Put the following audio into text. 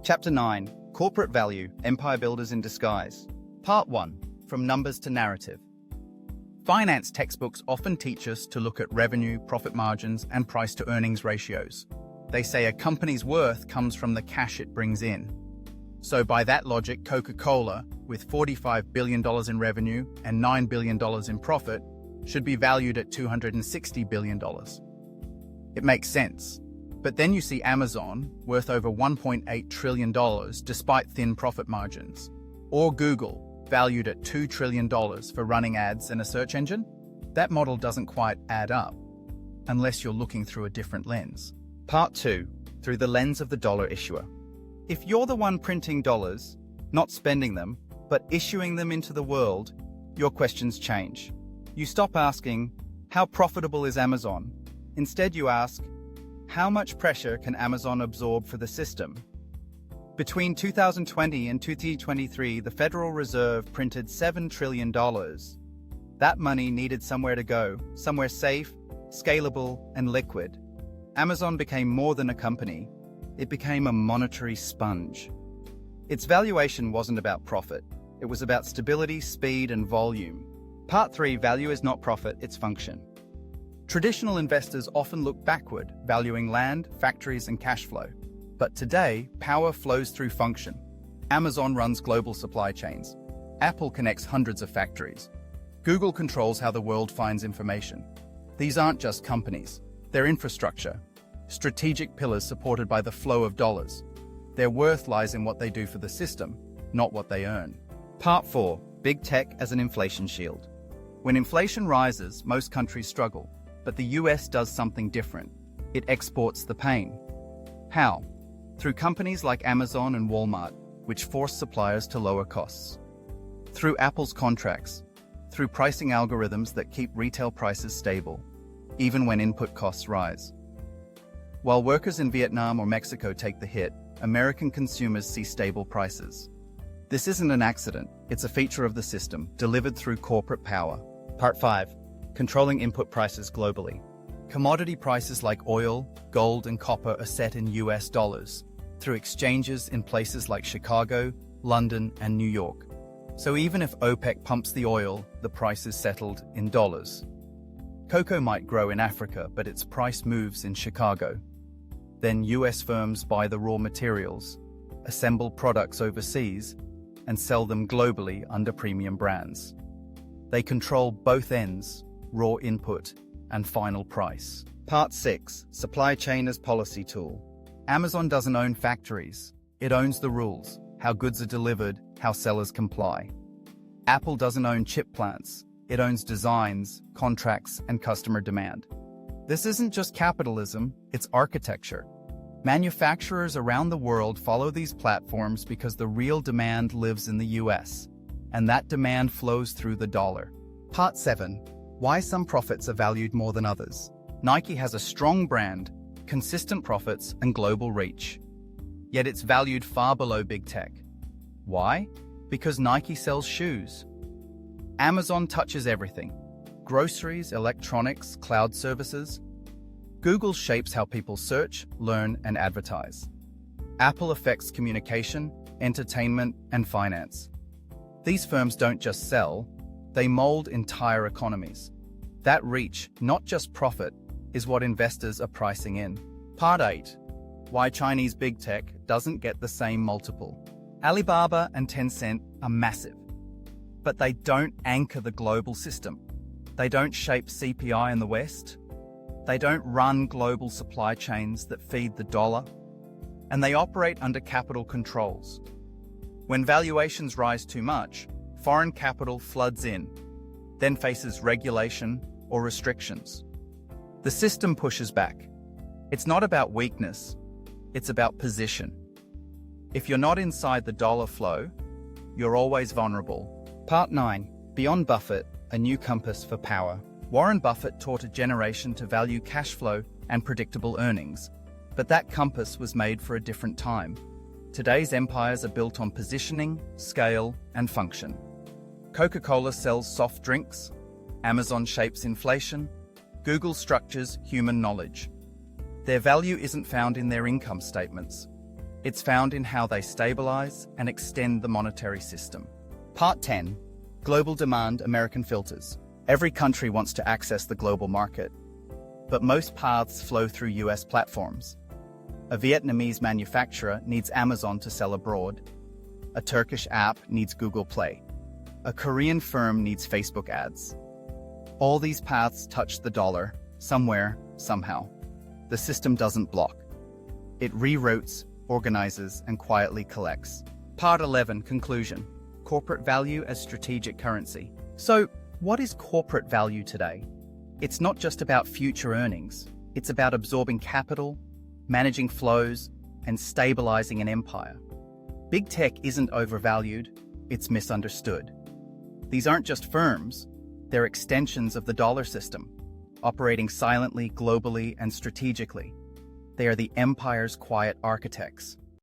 Chapter 9, Corporate Value, Empire Builders in Disguise. Part 1, From Numbers to Narrative. Finance textbooks often teach us to look at revenue, profit margins, and price-to-earnings ratios. They say a company's worth comes from the cash it brings in. So by that logic, Coca-Cola, with $45 billion in revenue and $9 billion in profit, should be valued at $260 billion. It makes sense. But then you see Amazon, worth over $1.8 trillion despite thin profit margins. Or Google, valued at $2 trillion for running ads in a search engine? That model doesn't quite add up, unless you're looking through a different lens. Part 2, Through the Lens of the Dollar Issuer. If you're the one printing dollars, not spending them, but issuing them into the world, your questions change. You stop asking, how profitable is Amazon? Instead you ask, how much pressure can Amazon absorb for the system? Between 2020 and 2023, the Federal Reserve printed $7 trillion. That money needed somewhere to go, somewhere safe, scalable, and liquid. Amazon became more than a company. It became a monetary sponge. Its valuation wasn't about profit. It was about stability, speed, and volume. Part 3, Value is not profit, it's function. Traditional investors often look backward, valuing land, factories, and cash flow. But today, power flows through function. Amazon runs global supply chains. Apple connects hundreds of factories. Google controls how the world finds information. These aren't just companies. They're infrastructure, strategic pillars supported by the flow of dollars. Their worth lies in what they do for the system, not what they earn. Part 4, Big Tech as an inflation shield. When inflation rises, most countries struggle. But the US does something different. It exports the pain. How? Through companies like Amazon and Walmart, which force suppliers to lower costs. Through Apple's contracts. Through pricing algorithms that keep retail prices stable, even when input costs rise. While workers in Vietnam or Mexico take the hit, American consumers see stable prices. This isn't an accident, it's a feature of the system, delivered through corporate power. Part 5. Controlling input prices globally. Commodity prices like oil, gold, and copper are set in US dollars through exchanges in places like Chicago, London, and New York. So even if OPEC pumps the oil, the price is settled in dollars. Cocoa might grow in Africa, but its price moves in Chicago. Then US firms buy the raw materials, assemble products overseas, and sell them globally under premium brands. They control both ends, raw input, and final price. Part 6, Supply Chain as Policy Tool. Amazon doesn't own factories. It owns the rules, how goods are delivered, how sellers comply. Apple doesn't own chip plants. It owns designs, contracts, and customer demand. This isn't just capitalism, it's architecture. Manufacturers around the world follow these platforms because the real demand lives in the US, and that demand flows through the dollar. Part 7. Why some profits are valued more than others. Nike has a strong brand, consistent profits, and global reach. Yet it's valued far below big tech. Why? Because Nike sells shoes. Amazon touches everything. Groceries, electronics, cloud services. Google shapes how people search, learn, and advertise. Apple affects communication, entertainment, and finance. These firms don't just sell, they mold entire economies. That reach, not just profit, is what investors are pricing in. Part 8. Why Chinese big tech doesn't get the same multiple. Alibaba and Tencent are massive, but they don't anchor the global system. They don't shape CPI in the West. They don't run global supply chains that feed the dollar. And they operate under capital controls. When valuations rise too much, foreign capital floods in, then faces regulation or restrictions. The system pushes back. It's not about weakness, it's about position. If you're not inside the dollar flow, you're always vulnerable. Part 9. Beyond Buffett, a new compass for power. Warren Buffett taught a generation to value cash flow and predictable earnings, but that compass was made for a different time. Today's empires are built on positioning, scale, and function. Coca-Cola sells soft drinks, Amazon shapes inflation, Google structures human knowledge. Their value isn't found in their income statements. It's found in how they stabilize and extend the monetary system. Part 10. Global demand, American filters. Every country wants to access the global market, but most paths flow through US platforms. A Vietnamese manufacturer needs Amazon to sell abroad. A Turkish app needs Google Play. A Korean firm needs Facebook ads. All these paths touch the dollar, somewhere, somehow. The system doesn't block. It reroutes, organizes, and quietly collects. Part 11. Conclusion. Corporate value as strategic currency. So, what is corporate value today? It's not just about future earnings. It's about absorbing capital, managing flows, and stabilizing an empire. Big tech isn't overvalued, it's misunderstood. These aren't just firms, they're extensions of the dollar system, operating silently, globally, and strategically. They are the empire's quiet architects.